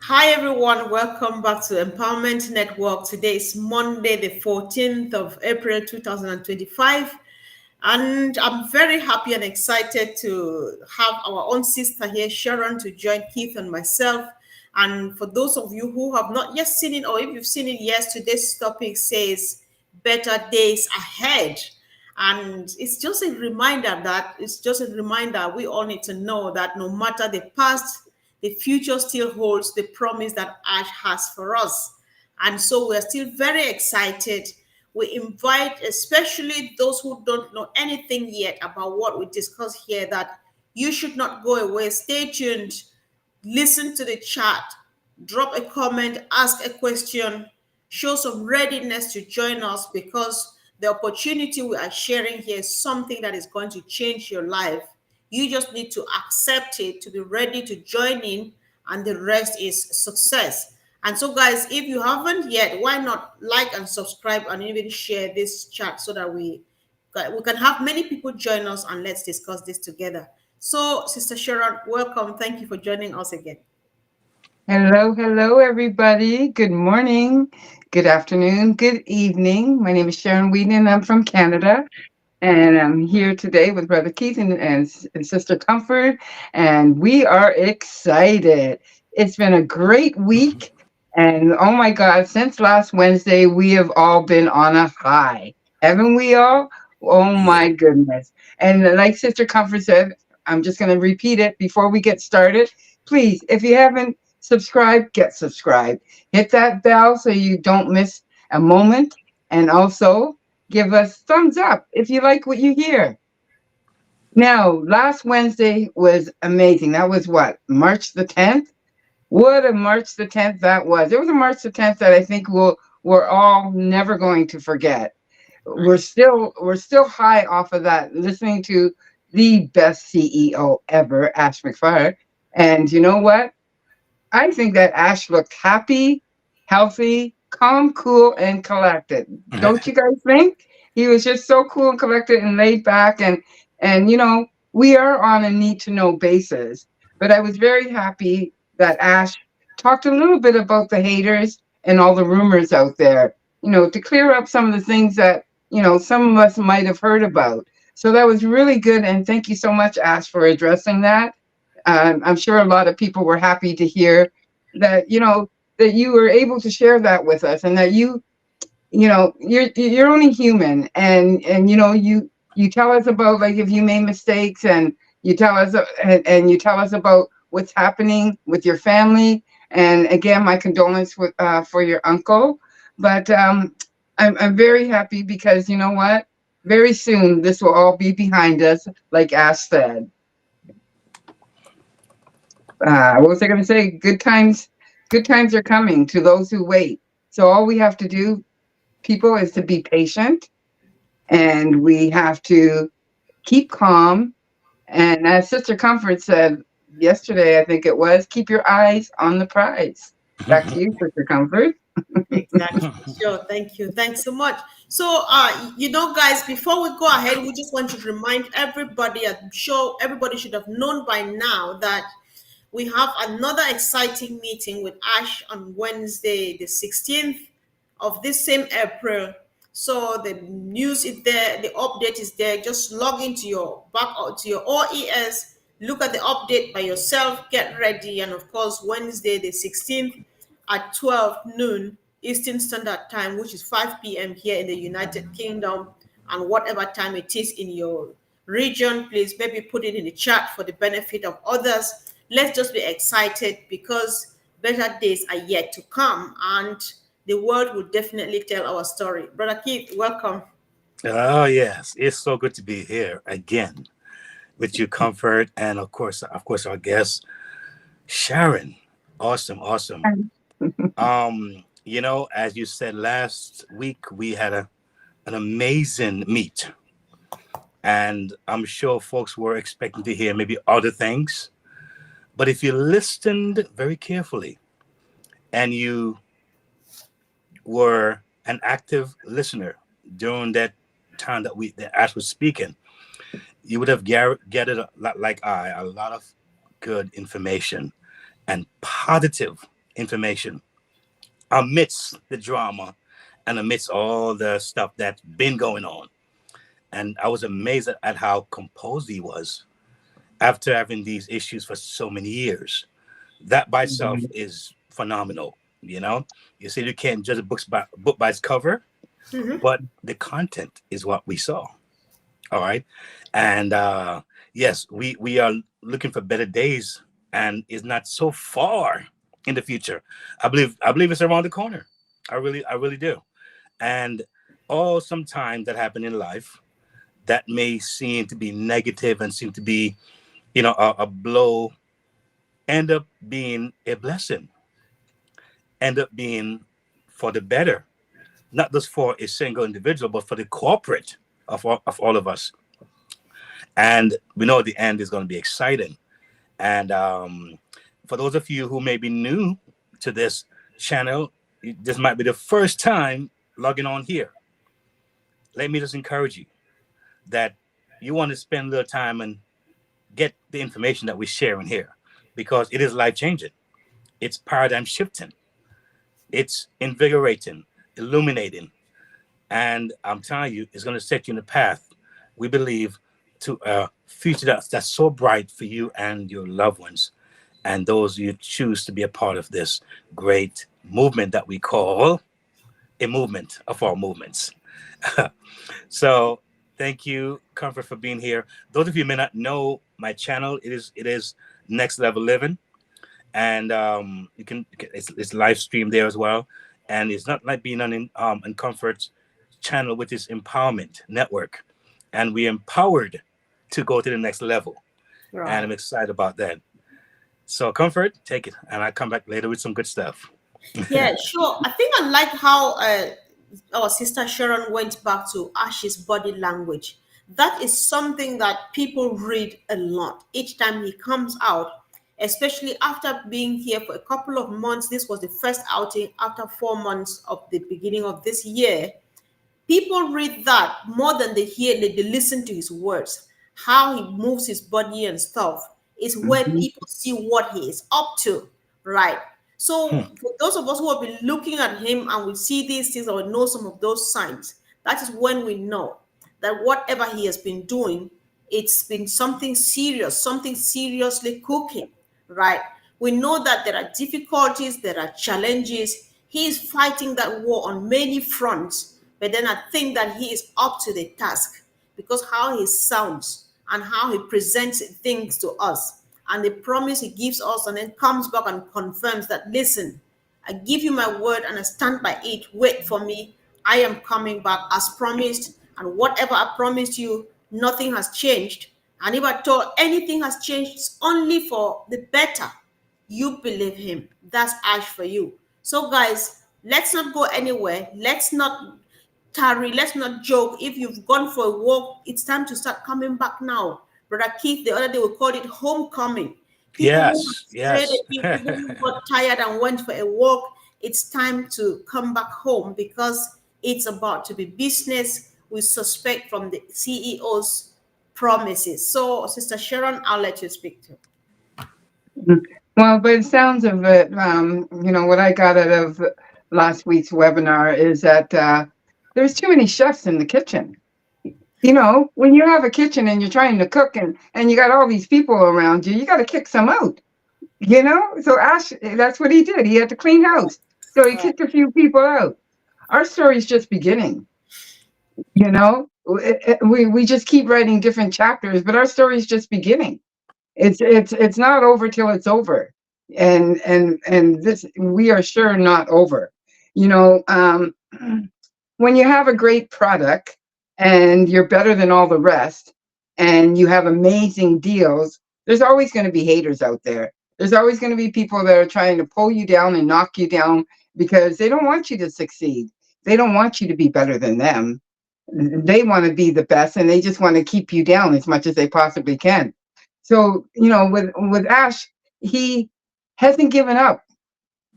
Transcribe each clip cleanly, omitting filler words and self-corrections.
Hi everyone, welcome back to Empowerment Network. Today is Monday, the 14th of April 2025. And I'm very happy and excited to have our own sister here, Sharon, to join Keith and myself. And for those of you who have not yet seen it, or if you've seen it, yes, today's topic says better days ahead. And it's just a reminder we all need to know that no matter the past, the future still holds the promise that Ash has for us. And so we're still very excited. We invite, especially those who don't know anything yet about what we discuss here, that you should not go away. Stay tuned, listen to the chat, drop a comment, ask a question, show some readiness to join us because the opportunity we are sharing here is something that is going to change your life. You just need to accept it, to be ready to join in, and the rest is success. And so, guys, if you haven't yet, why not like and subscribe and even share this chat so that we can have many people join us and let's discuss this together. So, Sister Sharon, welcome. Thank you for joining us again. Hello, hello, everybody. Good morning, good afternoon, good evening. My name is Sharon Whedon, and I'm from Canada. And I'm here today with Brother Keith and Sister Comfort, and we are excited. It's been a great week, and oh my God, since last Wednesday, we have all been on a high. Haven't we all? Oh Yeah. my goodness. And like Sister Comfort said, I'm just going to repeat it before we get started. Please, if you haven't subscribed, get subscribed. Hit that bell so you don't miss a moment. And also, give us thumbs up if you like what you hear. Now, last Wednesday was amazing. That was what, March the 10th? What a March the 10th that was. It was a March the 10th that I think we're all never going to forget. We're still high off of that, listening to the best CEO ever, Ash McFarland. And you know what? I think that Ash looked happy, healthy, calm, cool, and collected. Don't you guys think? He was just so cool and collected and laid back and we are on a need to know basis. But I was very happy that Ash talked a little bit about the haters and all the rumors out there, to clear up some of the things that, some of us might have heard about. So that was really good. And thank you so much, Ash, for addressing that. I'm sure a lot of people were happy to hear that that you were able to share that with us, and that you're only human, and you tell us about, like, if you made mistakes, and you tell us about what's happening with your family. And again, my condolence for your uncle. But I'm very happy because you know what? Very soon this will all be behind us, like Ash said. What was I going to say? Good times are coming to those who wait. So all we have to do, people, is to be patient, and we have to keep calm. And as Sister Comfort said yesterday, I think it was, keep your eyes on the prize. Back to you, Sister Comfort. Exactly. Sure. Thank you. Thanks so much. So, guys, before we go ahead, we just want to remind everybody, I'm sure everybody should have known by now that we have another exciting meeting with Ash on Wednesday, the 16th of this same April. So the news is there, the update is there. Just log into your to your OES, look at the update by yourself, get ready, and of course, Wednesday the 16th at 12 noon Eastern Standard Time, which is 5 p.m. here in the United Kingdom, and whatever time it is in your region, please maybe put it in the chat for the benefit of others. Let's just be excited because better days are yet to come, and the world will definitely tell our story. Brother Keith, welcome. Oh yes, it's so good to be here again with you, Comfort, and of course, our guest Sharon. Awesome, awesome. As you said last week, we had an amazing meet, and I'm sure folks were expecting to hear maybe other things. But if you listened very carefully and you were an active listener during that time that Ash was speaking, you would have gathered a lot, like a lot of good information and positive. information amidst the drama and amidst all the stuff that's been going on. And I was amazed at how composed he was after having these issues for so many years. That by itself is phenomenal. You know, you say you can't judge a book by its cover, but the content is what we saw. All right. And yes, we are looking for better days, and it's not so far in the future. I believe it's around the corner. I really do. And all sometimes that happen in life that may seem to be negative and seem to be, you know, a blow, end up being a blessing, end up being for the better, not just for a single individual, but for the corporate of all of us. And we know the end is going to be exciting. And for those of you who may be new to this channel, this might be the first time logging on here. Let me just encourage you that you want to spend a little time and get the information that we're sharing here, because it is life-changing. It's paradigm shifting. It's invigorating, illuminating. And I'm telling you, it's going to set you in the path, we believe, to a future that's so bright for you and your loved ones, and those you choose to be a part of this great movement that we call a movement of all movements. So thank you, Comfort, for being here. Those of you who may not know my channel, it is Next Level Living, and you can it's live stream there as well. And it's not like being on Comfort's channel, which is Empowerment Network, and we empowered to go to the next level. Right. And I'm excited about that. So Comfort, take it, and I'll come back later with some good stuff. Yeah, sure. I think I like how our sister Sharon went back to Ash's body language. That is something that people read a lot each time he comes out, especially after being here for a couple of months. This was the first outing after 4 months of the beginning of this year. People read that more than they listen to his words. How he moves his body and stuff is where people see what he is up to, right? So for those of us who have been looking at him and we see these things or know some of those signs, that is when we know that whatever he has been doing, it's been something serious, something seriously cooking, right? We know that there are difficulties, there are challenges. He is fighting that war on many fronts, but then I think that he is up to the task because how he sounds and how he presents things to us and the promise he gives us, and then comes back and confirms that, listen, I give you my word and I stand by it. Wait for me. I am coming back as promised. And whatever I promised you, nothing has changed. And if at all anything has changed, it's only for the better. You believe him. That's Ash for you. So guys, let's not go anywhere. Let's not tarry. Let's not joke. If you've gone for a walk, it's time to start coming back now. Brother Keith, the other day we called it homecoming. Yes. People who got tired and went for a walk, it's time to come back home because it's about to be business. We suspect from the CEO's promises. So, Sister Sharon, I'll let you speak to. Well, by the sounds of it, you know, what I got out of last week's webinar is that there's too many chefs in the kitchen. You know, when you have a kitchen and you're trying to cook and you got all these people around you, you got to kick some out, you know? So Ash, that's what he did. He had to clean house. So he kicked a few people out. Our story's just beginning, you know? We just keep writing different chapters, but our story's just beginning. It's not over till it's over. And this, we are sure not over. You know, when you have a great product, and you're better than all the rest, and you have amazing deals, there's always going to be haters out there. There's always going to be people that are trying to pull you down and knock you down because they don't want you to succeed. They don't want you to be better than them. They want to be the best, and they just want to keep you down as much as they possibly can. So, you know, with Ash, he hasn't given up.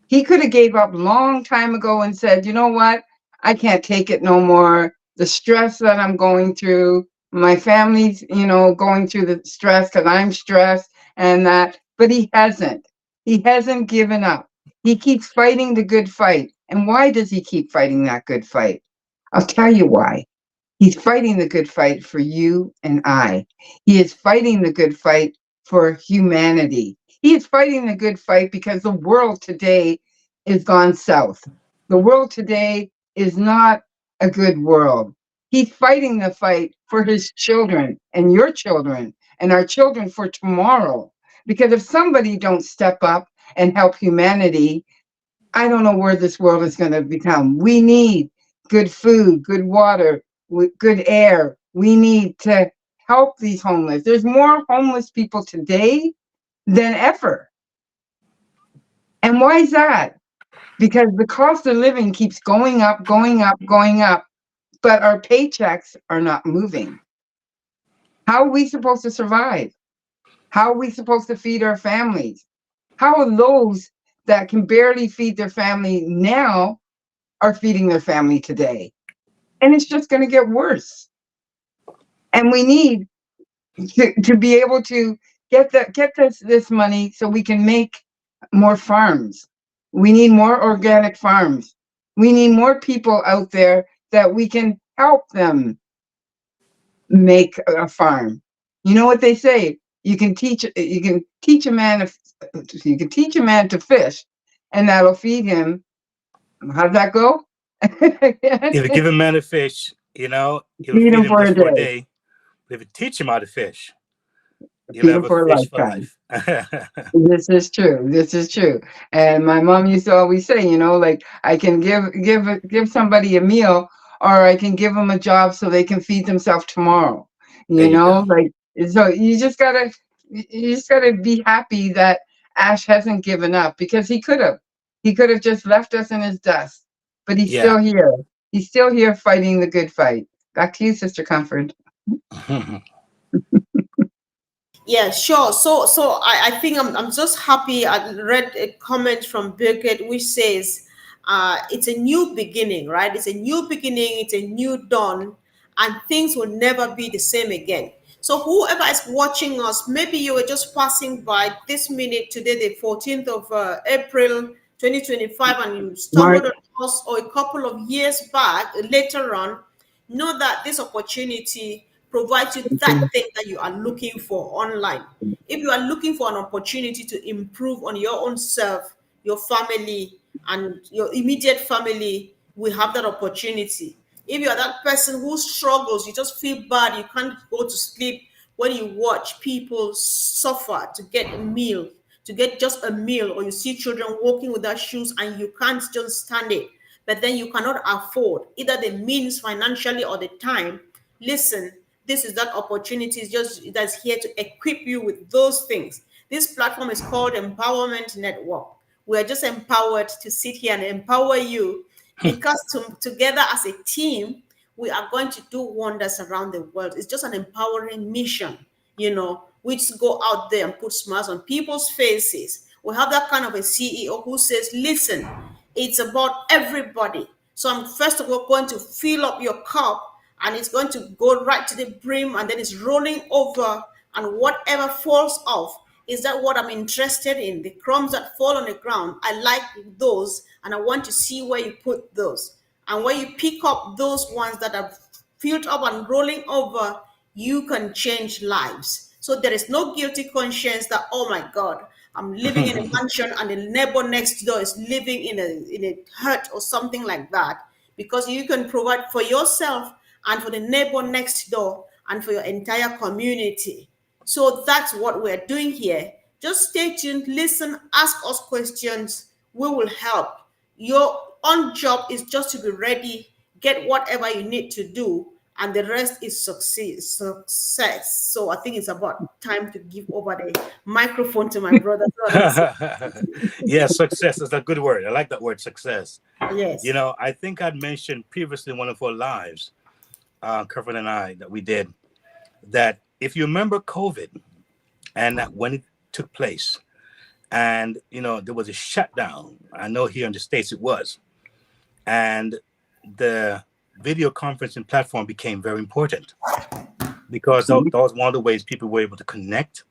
He could have gave up a long time ago and said, you know what, I can't take it no more. The stress that I'm going through, my family's, you know, going through the stress because I'm stressed and that, but he hasn't given up. He keeps fighting the good fight. And why does he keep fighting that good fight? I'll tell you why. He's fighting the good fight for you and I. He is fighting the good fight for humanity. He is fighting the good fight because the world today is gone south. The world today is not a good world. He's fighting the fight for his children and your children and our children for tomorrow. Because if somebody don't step up and help humanity, I don't know where this world is going to become. We need good food, good water, good air. We need to help these homeless. There's more homeless people today than ever. And why is that? Because the cost of living keeps going up, going up, going up, but our paychecks are not moving. How are we supposed to survive? How are we supposed to feed our families? How are those that can barely feed their family now are feeding their family today? And it's just going to get worse. And we need to be able to get this money so we can make more farms. We need more organic farms. We need more people out there that we can help them make a farm. You know what they say? You can teach a man to fish, and that'll feed him. How'd that go? If you give a man a fish, he'll feed him just for a day. But if you teach him how to fish, you'll have a fish for life. This is true. This is true. And my mom used to always say, like, I can give somebody a meal, or I can give them a job so they can feed themselves tomorrow. Like, so you just gotta be happy that Ash hasn't given up, because he could have just left us in his dust, but he's still here. He's still here fighting the good fight. Back to you, Sister Comfort. Yeah, sure. So I think I'm just happy. I read a comment from Birgit which says, it's a new beginning, right? It's a new beginning, it's a new dawn, and things will never be the same again. So whoever is watching us, maybe you were just passing by this minute today, the 14th of April 2025, and you stumbled on us, or a couple of years back, later on, know that this opportunity provides you that thing that you are looking for online. If you are looking for an opportunity to improve on your own self, your family, and your immediate family, we have that opportunity. If you are that person who struggles, you just feel bad, you can't go to sleep when you watch people suffer to get a meal, to get just a meal, or you see children walking without shoes and you can't just stand it, but then you cannot afford either the means financially or the time. Listen, this is that opportunity that's here to equip you with those things. This platform is called Empowerment Network. We are just empowered to sit here and empower you, because together as a team, we are going to do wonders around the world. It's just an empowering mission, which go out there and put smiles on people's faces. We have that kind of a CEO who says, listen, it's about everybody. So I'm first of all going to fill up your cup, and it's going to go right to the brim, and then it's rolling over, and whatever falls off, is that what I'm interested in? The crumbs that fall on the ground, I like those, and I want to see where you put those. And when you pick up those ones that are filled up and rolling over, you can change lives. So there is no guilty conscience that, oh my God, I'm living in a mansion and the neighbor next door is living in a hut or something like that, because you can provide for yourself and for the neighbor next door and for your entire community. So that's what we're doing here. Just stay tuned, listen, ask us questions. We will help. Your own job is just to be ready, get whatever you need to do, and the rest is success. So I think it's about time to give over the microphone to my brother. Yeah, success is a good word. I like that word, success. Yes. I think I'd mentioned previously in one of our lives, Kevin and I, that we did, that if you remember COVID and that when it took place, and there was a shutdown. I know here in the States it was, and the video conferencing platform became very important, because that was one of the ways people were able to connect,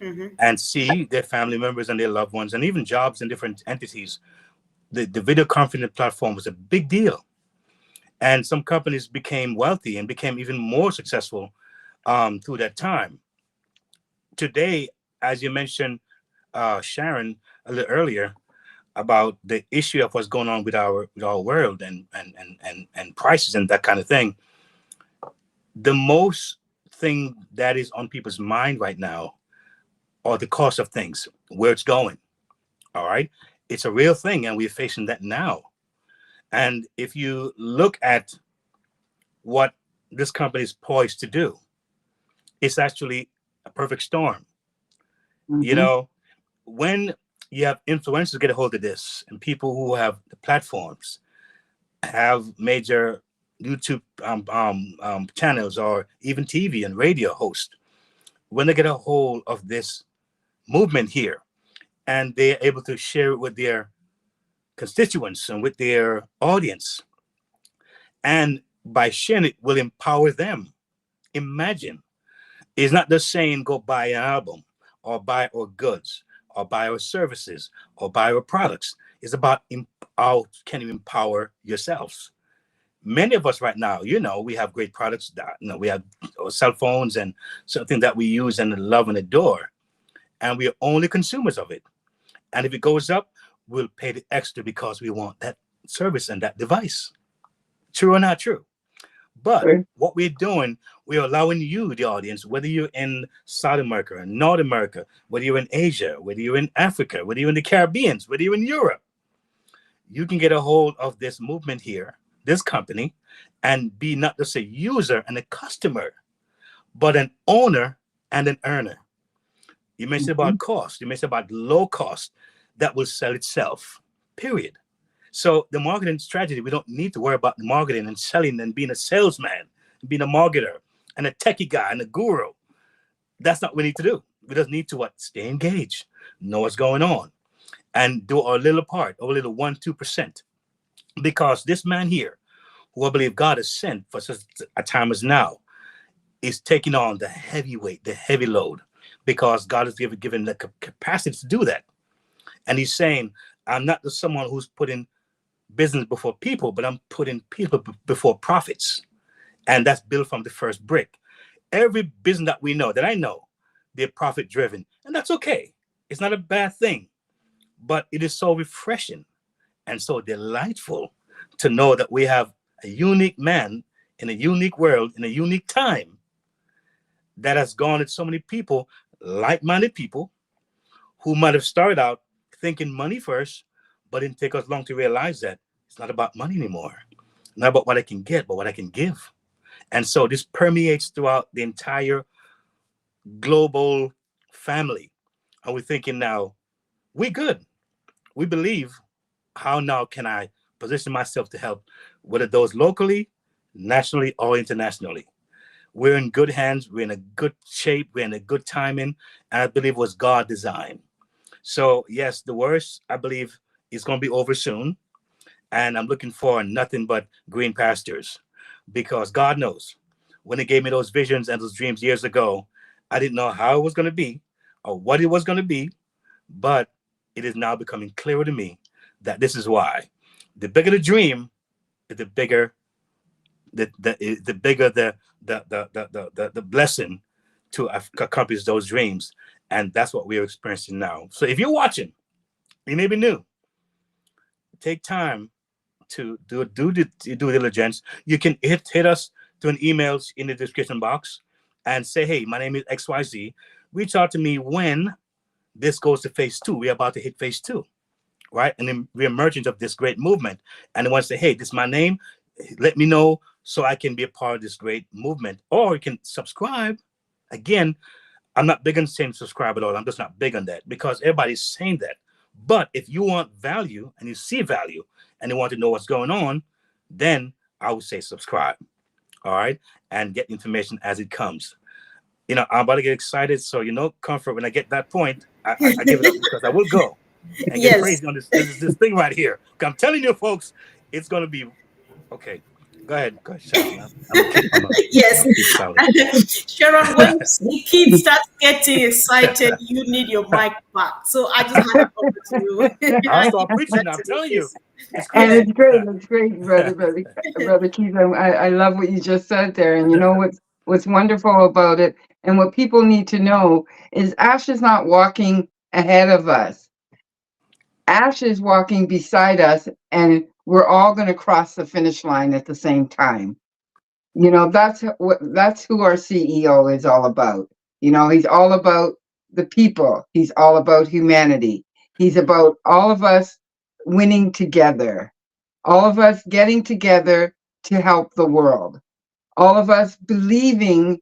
and see their family members and their loved ones, and even jobs in different entities. The video conferencing platform was a big deal. And some companies became wealthy and became even more successful through that time. Today, as you mentioned, Sharon, a little earlier, about the issue of what's going on with our world and prices and that kind of thing. The most thing that is on people's mind right now are the cost of things, where it's going. All right. It's a real thing, and we're facing that now. And if you look at what this company is poised to do, it's actually a perfect storm. You know, when you have influencers get a hold of this, and people who have the platforms, have major YouTube channels, or even TV and radio hosts, when they get a hold of this movement here, and they're able to share it with their constituents and with their audience, and by sharing it will empower them. Imagine, it's not just saying go buy an album or buy our goods or buy our services or buy our products. It's about how can you empower yourselves. Many of us right now, you know, we have great products that, you know, we have cell phones and something that we use and love and adore, and we are only consumers of it. And if it goes up, we'll pay the extra because we want that service and that device. True or not true? But what we're doing, we're allowing you, the audience, whether you're in South America, North America, whether you're in Asia, whether you're in Africa, whether you're in the Caribbean, whether you're in Europe, you can get a hold of this movement here, this company, and be not just a user and a customer, but an owner and an earner. You mentioned about cost. You mentioned about low cost that will sell itself, period. So the marketing strategy, we don't need to worry about the marketing and selling and being a salesman, being a marketer and a techie guy and a guru. That's not what we need to do. We just need to what? Stay engaged, know what's going on, and do our little part, our little 1-2%. Because this man here, who I believe God has sent for such a time as now, is taking on the heavy weight, the heavy load, because God has given the capacity to do that. And he's saying, I'm not just someone who's putting business before people, but I'm putting people before profits. And that's built from the first brick. Every business that we know, that I know, they're profit driven. And that's okay. It's not a bad thing. But it is so refreshing and so delightful to know that we have a unique man in a unique world, in a unique time, that has gone at so many people, like-minded people, who might have started out thinking money first, but didn't take us long to realize that it's not about money anymore. Not about what I can get, but what I can give. And so this permeates throughout the entire global family. And we're thinking now, we good. We believe, how now can I position myself to help, whether those locally, nationally, or internationally? We're in good hands. We're in a good shape. We're in a good timing. And I believe it was God designed. So yes, the worst, I believe, is going to be over soon. And I'm looking for nothing but green pastures, because God knows when he gave me those visions and those dreams years ago, I didn't know how it was going to be or what it was going to be, but it is now becoming clearer to me that this is why. The bigger the dream, the bigger the blessing to accomplish those dreams. And that's what we're experiencing now. So if you're watching, you may be new, take time to do due diligence. You can hit us to an email in the description box and say, hey, my name is XYZ. Reach out to me when this goes to phase 2. We're about to hit phase 2, right? And then reemergence of this great movement. And they want to say, hey, this is my name. Let me know so I can be a part of this great movement. Or you can subscribe. Again, I'm not big on saying subscribe at all. I'm just not big on that, because everybody's saying that. But if you want value and you see value and you want to know what's going on, then I would say subscribe. All right. And get information as it comes. You know, I'm about to get excited. So, you know, comfort, when I get that point, I give it up, because I will go and get crazy on this thing right here. I'm telling you, folks, it's going to be okay. Go ahead, Sharon. I'm gonna keep. Yes. I'm gonna keep silent. Sharon, when the kids start getting excited, you need your mic back. So I just hand it over to you. I'll And you start go preaching. back I'm to the telling you, kids. it's And crazy. it's great. It's great, brother Keith. I love what you just said there. And you know what's wonderful about it, and what people need to know is Ash is not walking ahead of us. Ash is walking beside us, and we're all going to cross the finish line at the same time. You know, that's who our CEO is all about. You know, he's all about the people. He's all about humanity. He's about all of us winning together. All of us getting together to help the world. All of us believing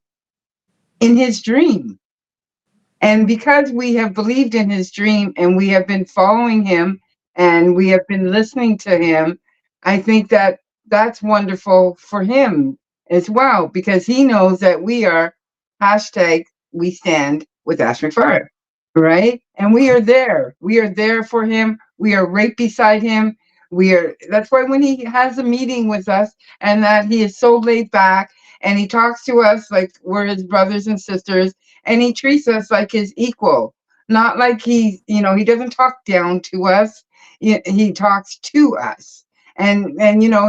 in his dream. And because we have believed in his dream and we have been following him and we have been listening to him, I think that that's wonderful for him as well, because he knows that we are hashtag we stand with Ash McFarland, right? And we are there. We are there for him. We are right beside him. That's why when he has a meeting with us and that he is so laid back and he talks to us like we're his brothers and sisters, and he treats us like his equal, not like he doesn't talk down to us. He talks to us. And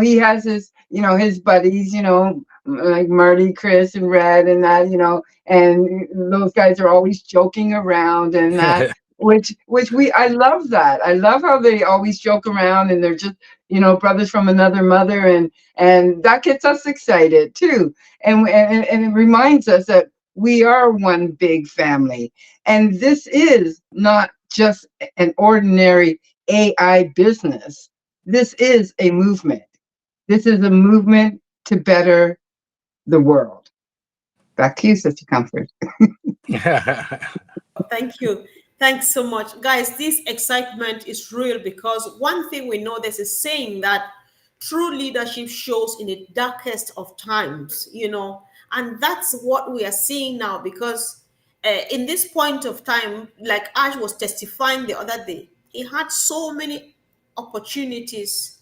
he has his buddies, like Marty, Chris, and Red, and that, and those guys are always joking around and that, which I love that. I love how they always joke around and they're just, brothers from another mother, and that gets us excited too. And it reminds us that we are one big family. And this is not just an ordinary AI business. This is a movement. This is a movement to better the world. Back to you, Sister Comfort. Thank you. Thanks so much. Guys, this excitement is real because one thing we know, there's a saying that true leadership shows in the darkest of times, and that's what we are seeing now because in this point of time, like Ash was testifying the other day, he had so many opportunities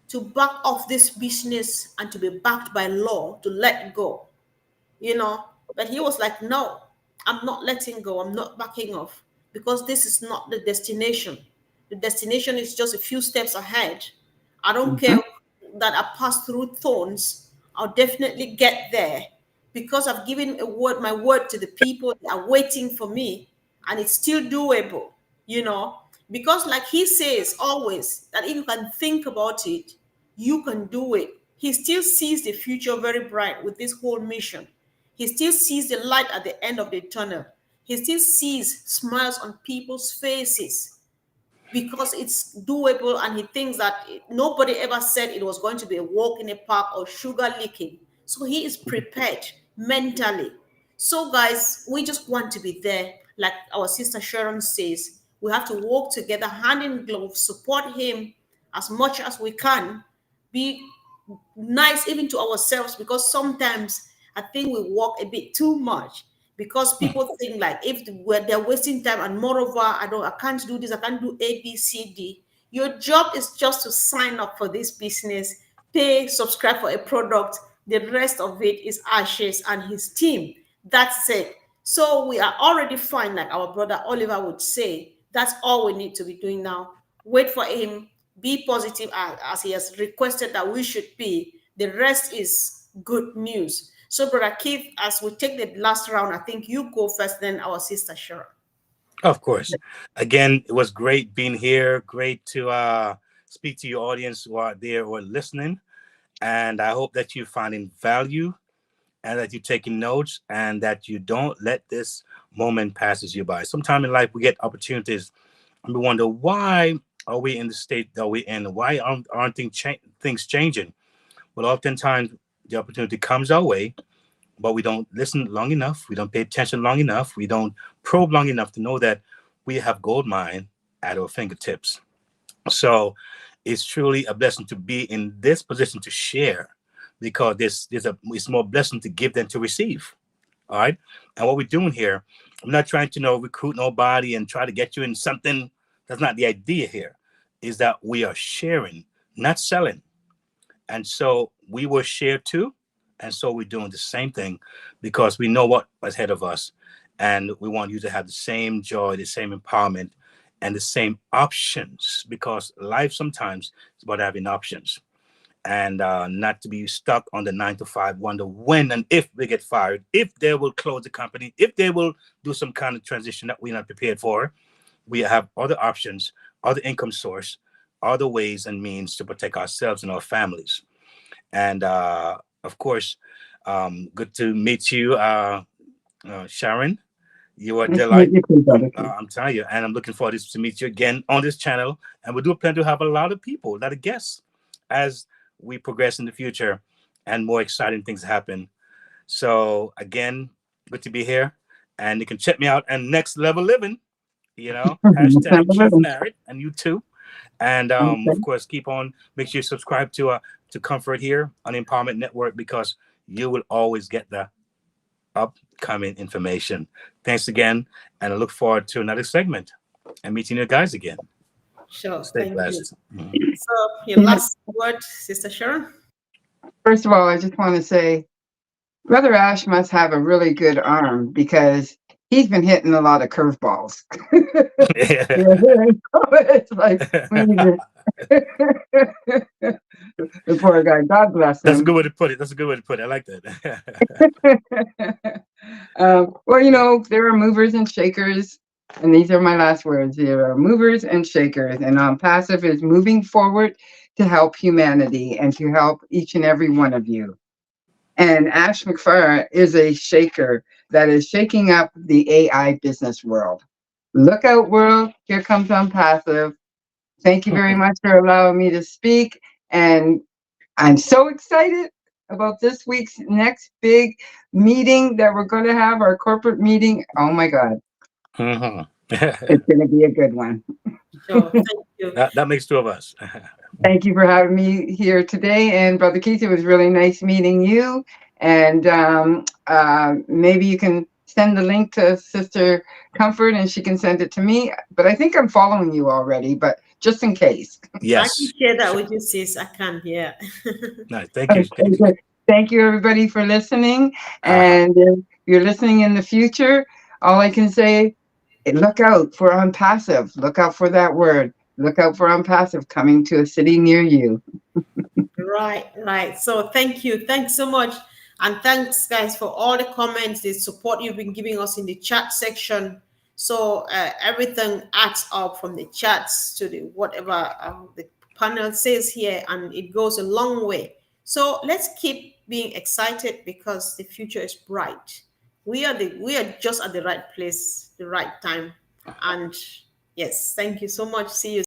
to back off this business and to be backed by law to let go, but he was like, no, I'm not letting go, I'm not backing off because this is not the destination. The destination is just a few steps ahead. I don't Mhm. care that I pass through thorns, I'll definitely get there because I've given my word to the people that are waiting for me, and it's still doable, because like he says always that if you can think about it, you can do it. He still sees the future very bright with this whole mission. He still sees the light at the end of the tunnel. He still sees smiles on people's faces because it's doable, and he thinks that nobody ever said it was going to be a walk in a park or sugar licking. So he is prepared mentally. So, guys, we just want to be there. Like our sister Sharon says, we have to work together, hand in glove, support him as much as we can, be nice even to ourselves because sometimes I think we walk a bit too much because people think like if they're wasting time, and moreover, I can't do this, I can't do A, B, C, D. Your job is just to sign up for this business, pay, subscribe for a product. The rest of it is Ashes and his team. That's it. So we are already fine, like our brother Oliver would say. That's all we need to be doing now. Wait for him, be positive as he has requested that we should be. The rest is good news. So, Brother Keith, as we take the last round, I think you go first, then our sister Sharon. Of course. Again, it was great being here. Great to speak to your audience who are there or listening. And I hope that you're finding value and that you're taking notes and that you don't let this moment passes you by. Sometime in life, we get opportunities and we wonder, why are we in the state that we're in? Why aren't things changing? Well, oftentimes the opportunity comes our way, but we don't listen long enough. We don't pay attention long enough. We don't probe long enough to know that we have gold mine at our fingertips. So it's truly a blessing to be in this position to share, because it's more blessing to give than to receive. All right. And what we're doing here, I'm not trying to recruit nobody and try to get you in something. That's not the idea here. Is that we are sharing, not selling. And so we will share too. And so we're doing the same thing because we know what's ahead of us. And we want you to have the same joy, the same empowerment, and the same options, because life sometimes is about having options, and not to be stuck on the 9 to 5, wonder when and if we get fired, if they will close the company, if they will do some kind of transition that we're not prepared for. We have other options, other income source, other ways and means to protect ourselves and our families. And of course, good to meet you, Sharon. You are Nice to meet delight. you too, Brother Keith. I'm telling you, and I'm looking forward to meet you again on this channel. And we do plan to have a lot of people, a lot of guests, as we progress in the future and more exciting things happen. So again, good to be here. And you can check me out and Next Level Living, hashtag Chief Married, and you too. And of course, make sure you subscribe to Comfort here on Empowerment Network, because you will always get the upcoming information. Thanks again, and I look forward to another segment and meeting you guys again. Sure. Stay Thank blessed. you. So your last word, Sister Sharon? First of all, I just want to say, Brother Ash must have a really good arm, because he's been hitting a lot of curveballs. It's like, the poor guy, God bless him. That's a good way to put it. I like that. Well, there are movers and shakers, and these are my last words. There are movers and shakers, and Passive is moving forward to help humanity and to help each and every one of you. And Ash McFarlane is a shaker that is shaking up the AI business world. Look out, world. Here comes Passive. Thank you very much for allowing me to speak. And I'm so excited about this week's next big meeting that we're going to have, our corporate meeting. Oh my God. It's going to be a good one. Sure. Thank you. That makes two of us. Thank you for having me here today. And Brother Keith, it was really nice meeting you. And maybe you can send the link to Sister Comfort and she can send it to me. But I think I'm following you already, but just in case. Yes. I can share that with you, sis. I can, yeah. Nice. Thank you. Thank you, everybody, for listening. And if you're listening in the future, all I can say, look out for Unpassive. Look out for that word. Look out for Unpassive coming to a city near you. Right. So thank you. Thanks so much. And thanks, guys, for all the comments, the support you've been giving us in the chat section. So everything adds up, from the chats to the whatever the panel says here, and it goes a long way. So let's keep being excited, because the future is bright. We are just at the right place, the right time. And yes, thank you so much. See you.